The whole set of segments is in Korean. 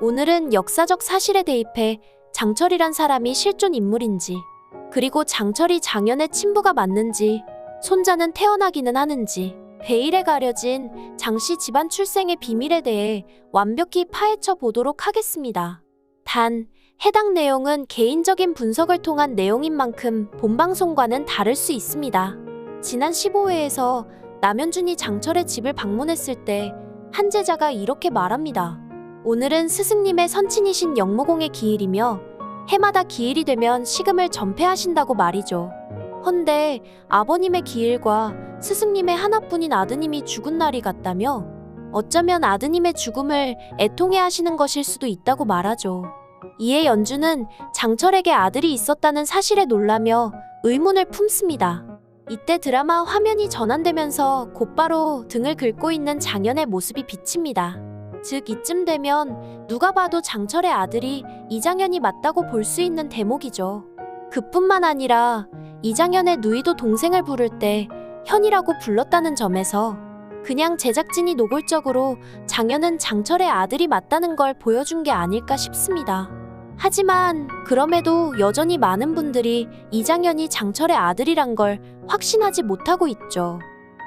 오늘은 역사적 사실에 대입해 장철이란 사람이 실존 인물인지, 그리고 장철이 장현의 친부가 맞는지, 손자는 태어나기는 하는지, 베일에 가려진 장씨 집안 출생의 비밀에 대해 완벽히 파헤쳐 보도록 하겠습니다. 단, 해당 내용은 개인적인 분석을 통한 내용인 만큼 본방송과는 다를 수 있습니다. 지난 15회에서 남현준이 장철의 집을 방문했을 때 한 제자가 이렇게 말합니다. 오늘은 스승님의 선친이신 영무공의 기일이며 해마다 기일이 되면 시금을 전폐하신다고 말이죠. 헌데 아버님의 기일과 스승님의 하나뿐인 아드님이 죽은 날이 같다며 어쩌면 아드님의 죽음을 애통해 하시는 것일 수도 있다고 말하죠. 이에 연주는 장철에게 아들이 있었다는 사실에 놀라며 의문을 품습니다. 이때 드라마 화면이 전환되면서 곧바로 등을 긁고 있는 장현의 모습이 비칩니다. 즉 이쯤 되면 누가 봐도 장철의 아들이 이장현이 맞다고 볼 수 있는 대목이죠. 그뿐만 아니라 이장현의 누이도 동생을 부를 때 현이라고 불렀다는 점에서 그냥 제작진이 노골적으로 장현은 장철의 아들이 맞다는 걸 보여준 게 아닐까 싶습니다. 하지만 그럼에도 여전히 많은 분들이 이장현이 장철의 아들이란 걸 확신하지 못하고 있죠.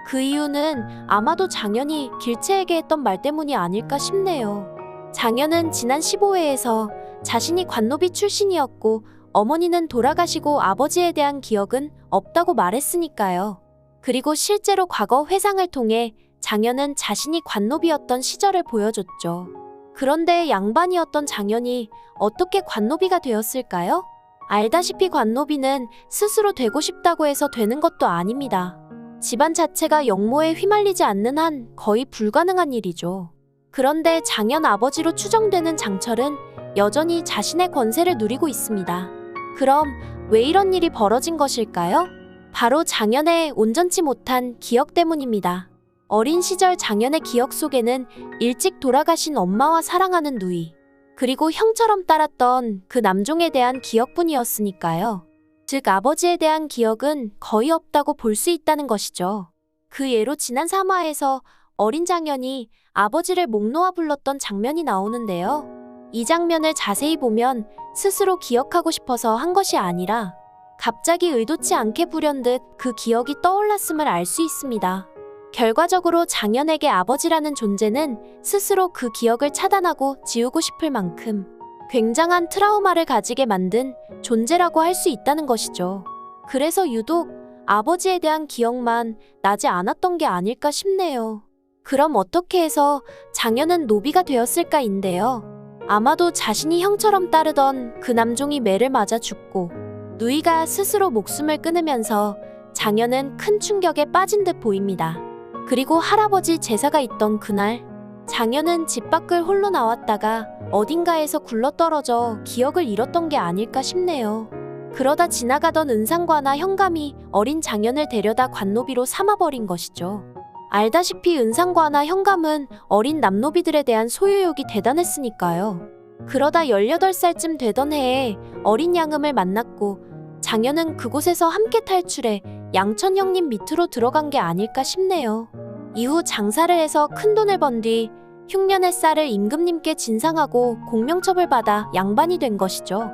그 이유는 아마도 장현이 길채에게 했던 말 때문이 아닐까 싶네요. 장현은 지난 15회에서 자신이 관노비 출신이었고 어머니는 돌아가시고 아버지에 대한 기억은 없다고 말했으니까요. 그리고 실제로 과거 회상을 통해 장현은 자신이 관노비였던 시절을 보여줬죠. 그런데 양반이었던 장현이 어떻게 관노비가 되었을까요? 알다시피 관노비는 스스로 되고 싶다고 해서 되는 것도 아닙니다. 집안 자체가 역모에 휘말리지 않는 한 거의 불가능한 일이죠. 그런데 장현 아버지로 추정되는 장철은 여전히 자신의 권세를 누리고 있습니다. 그럼 왜 이런 일이 벌어진 것일까요? 바로 장현의 온전치 못한 기억 때문입니다. 어린 시절 장현의 기억 속에는 일찍 돌아가신 엄마와 사랑하는 누이, 그리고 형처럼 따랐던 그 남종에 대한 기억뿐이었으니까요. 즉 아버지에 대한 기억은 거의 없다고 볼 수 있다는 것이죠. 그 예로 지난 3화에서 어린 장현이 아버지를 목 놓아 불렀던 장면이 나오는데요. 이 장면을 자세히 보면 스스로 기억하고 싶어서 한 것이 아니라 갑자기 의도치 않게 불현듯 그 기억이 떠올랐음을 알 수 있습니다. 결과적으로 장현에게 아버지라는 존재는 스스로 그 기억을 차단하고 지우고 싶을 만큼 굉장한 트라우마를 가지게 만든 존재라고 할 수 있다는 것이죠. 그래서 유독 아버지에 대한 기억만 나지 않았던 게 아닐까 싶네요. 그럼 어떻게 해서 장현은 노비가 되었을까인데요. 아마도 자신이 형처럼 따르던 그 남종이 매를 맞아 죽고 누이가 스스로 목숨을 끊으면서 장현은 큰 충격에 빠진 듯 보입니다. 그리고 할아버지 제사가 있던 그날, 장현은 집 밖을 홀로 나왔다가 어딘가에서 굴러떨어져 기억을 잃었던 게 아닐까 싶네요. 그러다 지나가던 은상과나 현감이 어린 장현을 데려다 관노비로 삼아버린 것이죠. 알다시피 은상과나 현감은 어린 남노비들에 대한 소유욕이 대단했으니까요. 그러다 18살쯤 되던 해에 어린 양음을 만났고 장현은 그곳에서 함께 탈출해 양천 형님 밑으로 들어간 게 아닐까 싶네요. 이후 장사를 해서 큰돈을 번 뒤 흉년의 쌀을 임금님께 진상하고 공명첩을 받아 양반이 된 것이죠.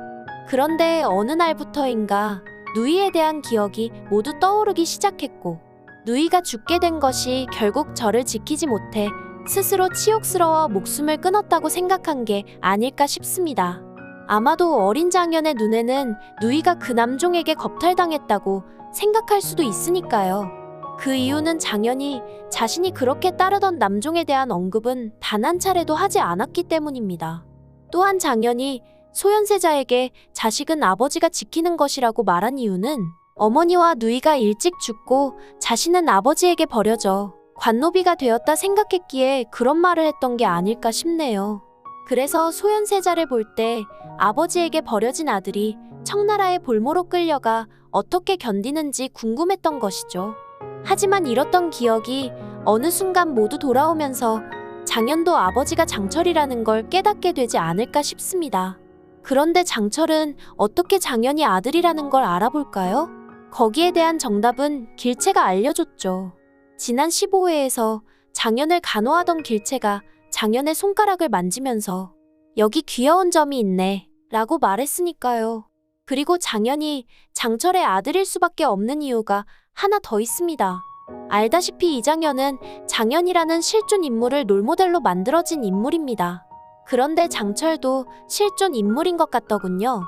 그런데 어느 날부터인가 누이에 대한 기억이 모두 떠오르기 시작했고 누이가 죽게 된 것이 결국 저를 지키지 못해 스스로 치욕스러워 목숨을 끊었다고 생각한 게 아닐까 싶습니다. 아마도 어린 장현의 눈에는 누이가 그 남종에게 겁탈당했다고 생각할 수도 있으니까요. 그 이유는 장현이 자신이 그렇게 따르던 남종에 대한 언급은 단 한 차례도 하지 않았기 때문입니다. 또한 장현이 소현세자에게 자식은 아버지가 지키는 것이라고 말한 이유는 어머니와 누이가 일찍 죽고 자신은 아버지에게 버려져 관노비가 되었다 생각했기에 그런 말을 했던 게 아닐까 싶네요. 그래서 소현세자를 볼 때 아버지에게 버려진 아들이 청나라의 볼모로 끌려가 어떻게 견디는지 궁금했던 것이죠. 하지만 잃었던 기억이 어느 순간 모두 돌아오면서 장현도 아버지가 장철이라는 걸 깨닫게 되지 않을까 싶습니다. 그런데 장철은 어떻게 장현이 아들이라는 걸 알아볼까요? 거기에 대한 정답은 길채가 알려줬죠. 지난 15회에서 장현을 간호하던 길채가 장현의 손가락을 만지면서 여기 귀여운 점이 있네 라고 말했으니까요. 그리고 장현이 장철의 아들일 수밖에 없는 이유가 하나 더 있습니다. 알다시피 이장현은 장현이라는 실존 인물을 롤모델로 만들어진 인물입니다. 그런데 장철도 실존 인물인 것 같더군요.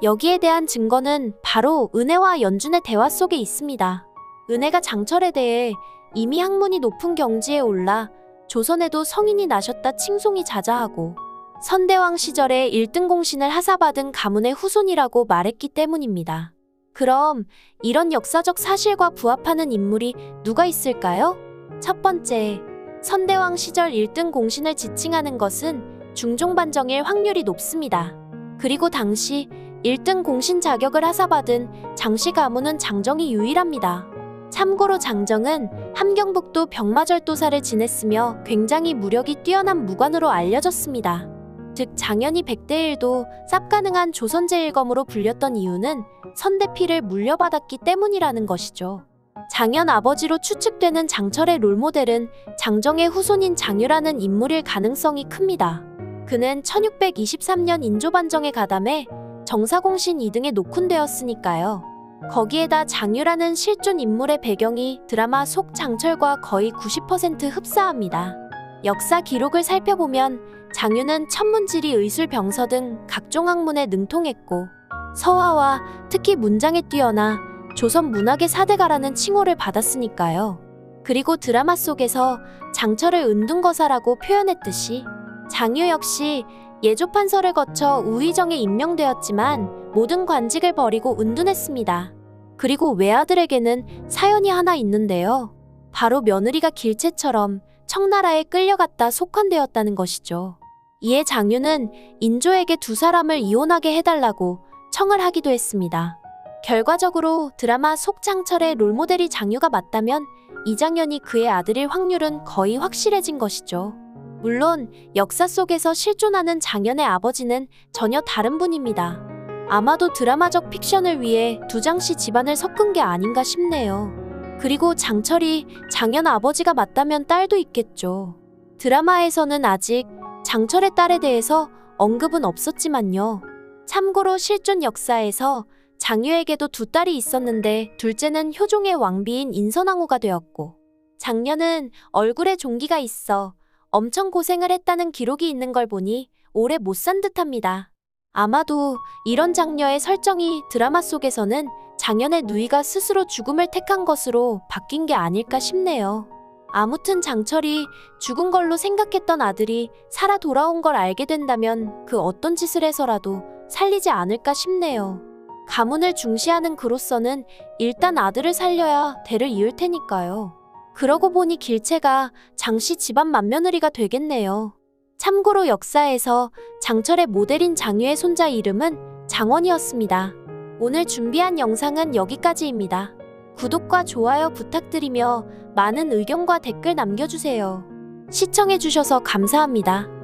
여기에 대한 증거는 바로 은혜와 연준의 대화 속에 있습니다. 은혜가 장철에 대해 이미 학문이 높은 경지에 올라 조선에도 성인이 나셨다 칭송이 자자하고 선대왕 시절에 1등 공신을 하사받은 가문의 후손이라고 말했기 때문입니다. 그럼 이런 역사적 사실과 부합하는 인물이 누가 있을까요? 첫 번째, 선대왕 시절 1등 공신을 지칭하는 것은 중종반정일 확률이 높습니다. 그리고 당시 1등 공신 자격을 하사받은 장씨 가문은 장정이 유일합니다. 참고로 장정은 함경북도 병마절도사를 지냈으며 굉장히 무력이 뛰어난 무관으로 알려졌습니다. 즉 장현이 백대일도 쌉가능한 조선제일검으로 불렸던 이유는 선대피를 물려받았기 때문이라는 것이죠. 장현 아버지로 추측되는 장철의 롤모델은 장정의 후손인 장유라는 인물일 가능성이 큽니다. 그는 1623년 인조반정에 가담해 정사공신 2등에 녹훈되었으니까요. 거기에다 장유라는 실존 인물의 배경이 드라마 속 장철과 거의 90% 흡사합니다. 역사 기록을 살펴보면 장유는 천문지리 의술병서 등 각종 학문에 능통했고 서화와 특히 문장에 뛰어나 조선 문학의 사대가라는 칭호를 받았으니까요. 그리고 드라마 속에서 장철을 은둔거사라고 표현했듯이 장유 역시 예조판서를 거쳐 우의정에 임명되었지만 모든 관직을 버리고 은둔했습니다. 그리고 외아들에게는 사연이 하나 있는데요. 바로 며느리가 길채처럼 청나라에 끌려갔다 속환되었다는 것이죠. 이에 장유는 인조에게 두 사람을 이혼하게 해달라고 청을 하기도 했습니다. 결과적으로 드라마 속 장철의 롤모델이 장유가 맞다면 이장현이 그의 아들일 확률은 거의 확실해진 것이죠. 물론 역사 속에서 실존하는 장현의 아버지는 전혀 다른 분입니다. 아마도 드라마적 픽션을 위해 두 장씨 집안을 섞은 게 아닌가 싶네요. 그리고 장철이 장현 아버지가 맞다면 딸도 있겠죠. 드라마에서는 아직 장철의 딸에 대해서 언급은 없었지만요. 참고로 실존 역사에서 장유에게도 두 딸이 있었는데 둘째는 효종의 왕비인 인선왕후가 되었고 장녀는 얼굴에 종기가 있어 엄청 고생을 했다는 기록이 있는 걸 보니 오래 못 산 듯합니다. 아마도 이런 장녀의 설정이 드라마 속에서는 장현의 누이가 스스로 죽음을 택한 것으로 바뀐 게 아닐까 싶네요. 아무튼 장철이 죽은 걸로 생각했던 아들이 살아 돌아온 걸 알게 된다면 그 어떤 짓을 해서라도 살리지 않을까 싶네요. 가문을 중시하는 그로서는 일단 아들을 살려야 대를 이을 테니까요. 그러고 보니 길채가 장씨 집안 맏며느리가 되겠네요. 참고로 역사에서 장철의 모델인 장유의 손자 이름은 장원이었습니다. 오늘 준비한 영상은 여기까지입니다. 구독과 좋아요 부탁드리며 많은 의견과 댓글 남겨주세요. 시청해주셔서 감사합니다.